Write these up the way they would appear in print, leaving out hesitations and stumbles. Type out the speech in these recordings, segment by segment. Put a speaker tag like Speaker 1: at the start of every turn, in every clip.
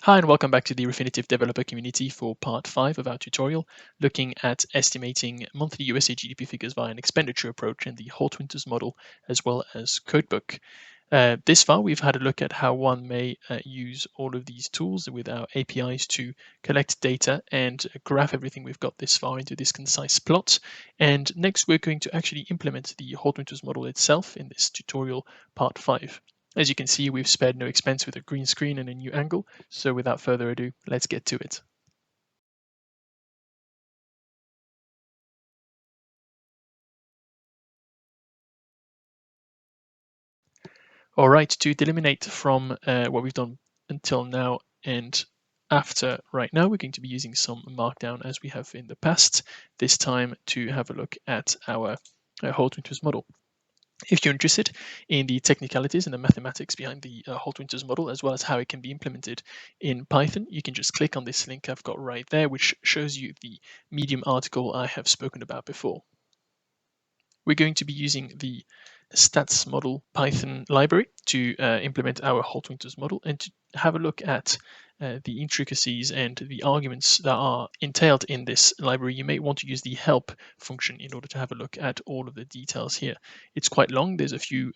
Speaker 1: Hi and welcome back to the Refinitiv developer community for part 5 of our tutorial, looking at estimating monthly USA GDP figures via an expenditure approach in the Holt Winters model, as well as CodeBook. This far, we've had a look at how one may use all of these tools with our APIs to collect data and graph everything we've got this far into this concise plot. And next, we're going to actually implement the Holt Winters model itself in this tutorial, part 5. As you can see, we've spared no expense with a green screen and a new angle. So without further ado, let's get to it. All right, to delimitate from what we've done until now and after right now, we're going to be using some markdown as we have in the past, this time to have a look at our Holt Winters model. If you're interested in the technicalities and the mathematics behind the Holt Winters model, as well as how it can be implemented in Python, you can just click on this link I've got right there, which shows you the Medium article I have spoken about before. We're going to be using the stats model Python library to implement our Holt Winters model and to have a look at the intricacies and the arguments that are entailed in this library. You may want to use the help function in order to have a look at all of the details here. It's quite long. There's a few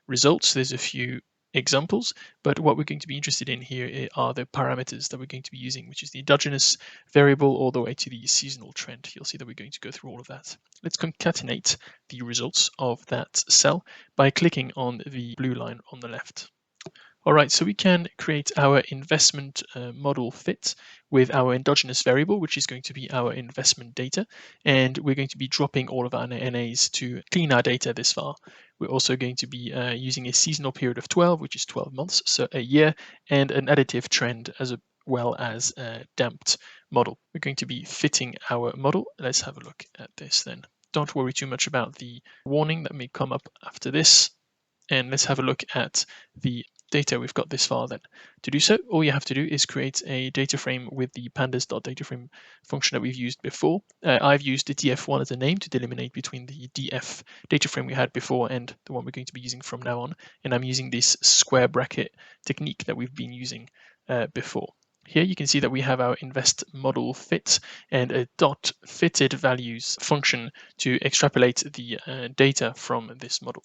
Speaker 1: results. There's a few examples, but what we're going to be interested in here are the parameters that we're going to be using, which is the endogenous variable all the way to the seasonal trend. You'll see that we're going to go through all of that. Let's concatenate the results of that cell by clicking on the blue line on the left. All right, so we can create our investment model fit with our endogenous variable, which is going to be our investment data. And we're going to be dropping all of our NAs to clean our data this far. We're also going to be using a seasonal period of 12, which is 12 months, so a year, and an additive trend as well as a damped model. We're going to be fitting our model. Let's have a look at this then. Don't worry too much about the warning that may come up after this. And let's have a look at the data we've got this far then. To do so, all you have to do is create a data frame with the pandas.dataframe function that we've used before. I've used the df1 as a name to delimitate between the df data frame we had before and the one we're going to be using from now on. And I'm using this square bracket technique that we've been using before. Here you can see that we have our invest model fit and a dot fitted values function to extrapolate the data from this model.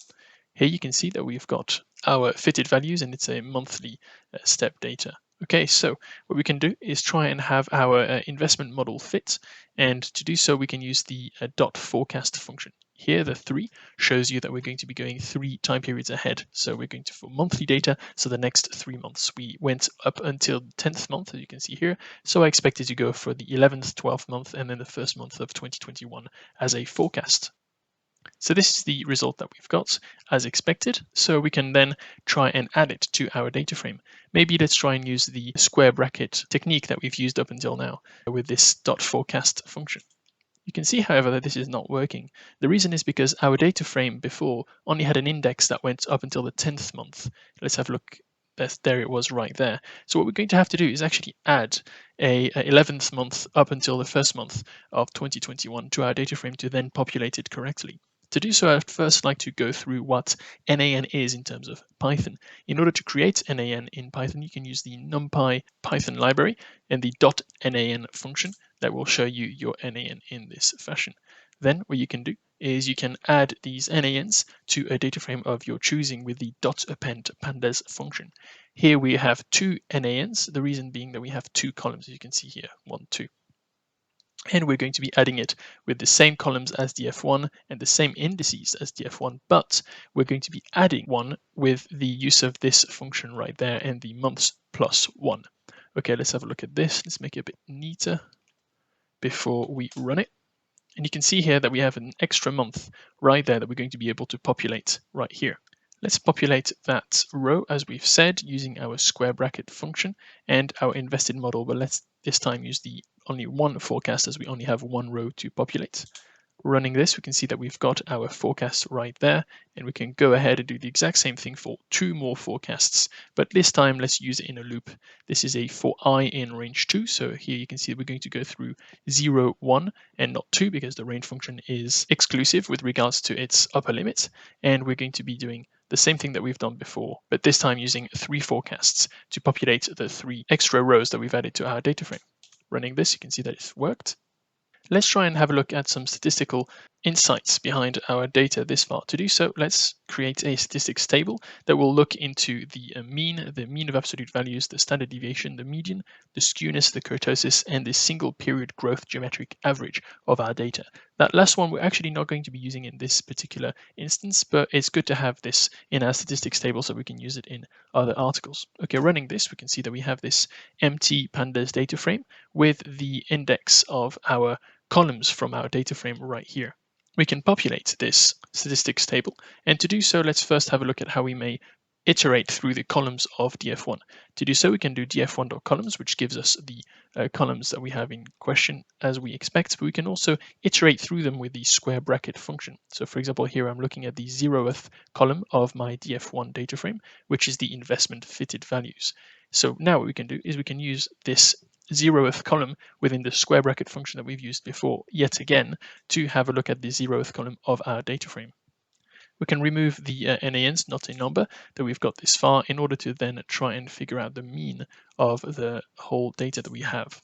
Speaker 1: Here you can see that we've got our fitted values and it's a monthly step data. Okay, so what we can do is try and have our investment model fit, and to do so we can use the dot forecast function. Here the 3 shows you that we're going to be going 3 time periods ahead. So we're going to for monthly data, so the next 3 months. We went up until the 10th month, as you can see here. So I expected to go for the 11th, 12th month, and then the first month of 2021 as a forecast. So this is the result that we've got as expected. So we can then try and add it to our data frame. Maybe let's try and use the square bracket technique that we've used up until now with this dot forecast function. You can see, however, that this is not working. The reason is because our data frame before only had an index that went up until the 10th month. Let's have a look. There it was right there. So what we're going to have to do is actually add a 11th month up until the first month of 2021 to our data frame to then populate it correctly. To do so, I'd first like to go through what NaN is in terms of Python. In order to create NaN in Python, you can use the NumPy Python library and the .nan function that will show you your NaN in this fashion. Then what you can do is you can add these NaNs to a data frame of your choosing with the .append pandas function. Here we have 2 NaNs, the reason being that we have 2 columns, as you can see here, 1, 2. And we're going to be adding it with the same columns as df1 and the same indices as df1, but we're going to be adding one with the use of this function right there and the months plus 1. Okay, let's have a look at this. Let's make it a bit neater before we run it. And you can see here that we have an extra month right there that we're going to be able to populate right here. Let's populate that row as we've said using our square bracket function and our invested model, but let's this time use the only one forecast as we only have one row to populate. Running this, we can see that we've got our forecast right there, and we can go ahead and do the exact same thing for 2 more forecasts, but this time let's use it in a loop. This is a for I in range 2, so here you can see we're going to go through 0, 1, and not 2 because the range function is exclusive with regards to its upper limit, and we're going to be doing the same thing that we've done before, but this time using 3 forecasts to populate the 3 extra rows that we've added to our data frame. Running this, you can see that it's worked. Let's try and have a look at some statistical insights behind our data this far. To do so, let's create a statistics table that will look into the mean of absolute values, the standard deviation, the median, the skewness, the kurtosis, and the single period growth geometric average of our data. That last one we're actually not going to be using in this particular instance, but it's good to have this in our statistics table so we can use it in other articles. Okay, running this, we can see that we have this empty pandas data frame with the index of our columns from our data frame right here. We can populate this statistics table, and to do so, let's first have a look at how we may iterate through the columns of df1. To do so, we can do df1.columns, which gives us the columns that we have in question as we expect, but we can also iterate through them with the square bracket function. So for example, here I'm looking at the 0th column of my df1 data frame, which is the investment fitted values. So now what we can do is we can use this 0th column within the square bracket function that we've used before, yet again, to have a look at the 0th column of our data frame. We can remove the NANs, not a number, that we've got this far in order to then try and figure out the mean of the whole data that we have.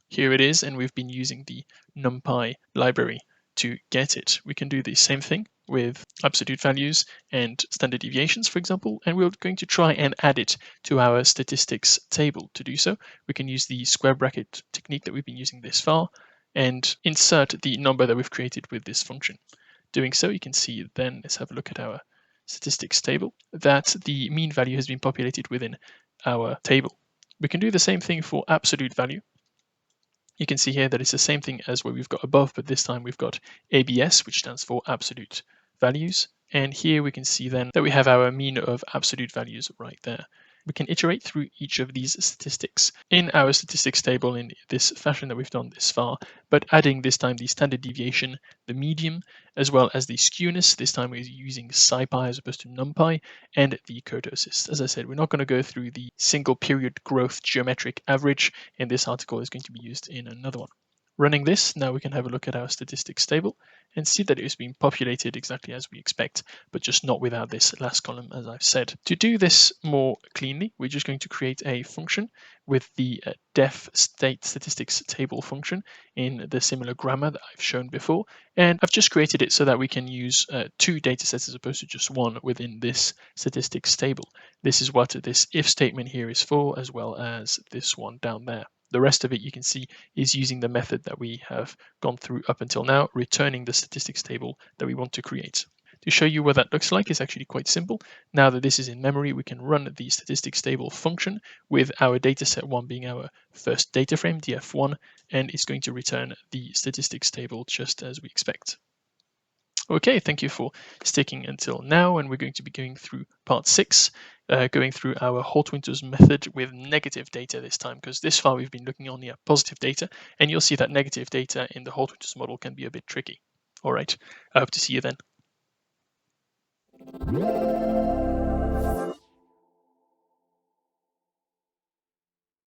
Speaker 1: Here it is, and we've been using the NumPy library to get it. We can do the same thing with absolute values and standard deviations, for example, and we're going to try and add it to our statistics table. To do so, we can use the square bracket technique that we've been using this far and insert the number that we've created with this function. Doing so, you can see then, let's have a look at our statistics table, that the mean value has been populated within our table. We can do the same thing for absolute value. You can see here that it's the same thing as what we've got above, but this time we've got ABS, which stands for absolute values. And here we can see then that we have our mean of absolute values right there. We can iterate through each of these statistics in our statistics table in this fashion that we've done this far, but adding this time the standard deviation, the median, as well as the skewness. This time we're using SciPy as opposed to NumPy, and the kurtosis. As I said, we're not going to go through the single period growth geometric average, and this article is going to be used in another one. Running this, now we can have a look at our statistics table and see that it is being populated exactly as we expect, but just not without this last column, as I've said. To do this more cleanly, we're just going to create a function with the def state statistics table function in the similar grammar that I've shown before. And I've just created it so that we can use 2 datasets as opposed to just one within this statistics table. This is what this if statement here is for, as well as this one down there. The rest of it you can see is using the method that we have gone through up until now, returning the statistics table that we want to create. To show you what that looks like, it's actually quite simple. Now that this is in memory, we can run the statistics table function with our dataset 1 being our first data frame, df1, and it's going to return the statistics table just as we expect. Okay, thank you for sticking until now, and we're going to be going through part 6, going through our Holt Winters method with negative data this time, because this far we've been looking only at positive data, and you'll see that negative data in the Holt Winters model can be a bit tricky. All right, I hope to see you then.